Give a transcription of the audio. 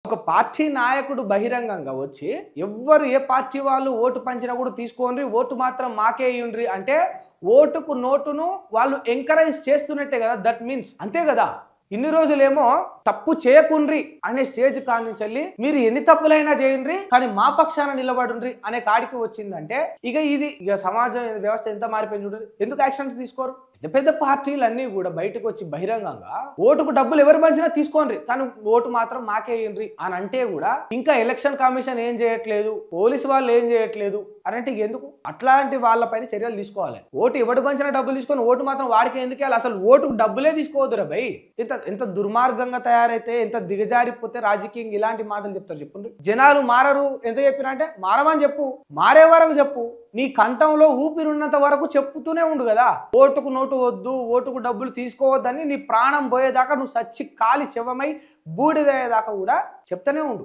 ఒక పార్టీ నాయకుడు బహిరంగంగా వచ్చి ఎవ్వరు ఏ పార్టీ వాళ్ళు ఓటు పంచినా కూడా తీసుకోండి, ఓటు మాత్రం మాకే ఇయ్యండ్రి అంటే ఓటుకు నోటును వాళ్ళు ఎంకరేజ్ చేస్తున్నట్టే కదా. దట్ మీన్స్ అంతే కదా. ఇన్ని రోజులేమో తప్పు చేయకుండ్రి అనే స్టేజ్ కానించల్లి మీరు ఎన్ని తప్పులైనా చేయండి కానీ మా పక్షాన నిలబడుండ్రి అనే కాడికి వచ్చిందంటే ఇక సమాజం వ్యవస్థ ఎంత మారిపోయింది చూడండి. ఎందుకు యాక్షన్స్ తీసుకోరు? పెద్ద పెద్ద పార్టీలన్నీ కూడా బయటకు వచ్చి బహిరంగంగా ఓటుకు డబ్బులు ఎవరు పంచినా తీసుకోండి కానీ ఓటు మాత్రం మాకే ఇయ్యండ్రి అని అంటే కూడా ఇంకా ఎలక్షన్ కమిషన్ ఏం చేయట్లేదు, పోలీసు వాళ్ళు ఏం చేయట్లేదు అని అంటే ఎందుకు? అట్లాంటి వాళ్ళపైన చర్యలు తీసుకోవాలి. ఓటు ఎవడు పంచినా డబ్బులు తీసుకొని ఓటు మాత్రం వాడికి ఎందుకు వెళ్ళాలి? అసలు ఓటుకు డబ్బులే తీసుకోవద్దురా భయ్. ఎంత దుర్మార్గంగా తయారైతే, ఎంత దిగజారిపోతే రాజకీయం ఇలాంటి మాటలు చెప్తారు చెప్పండి. జనాలు మారరు ఎంత చెప్పినా అంటే మారమని చెప్పు, మారే వరకు చెప్పు, నీ కంఠంలో ఊపిరున్నంత వరకు చెప్పుతూనే ఉండు కదా. ఓటుకు నోటు వద్దు, ఓటుకు డబ్బులు తీసుకోవద్దని నీ ప్రాణం పోయేదాకా, నువ్వు సచ్చి కాలి శవమై బూడిదయ్యేదాకా కూడా చెప్తూనే ఉండు.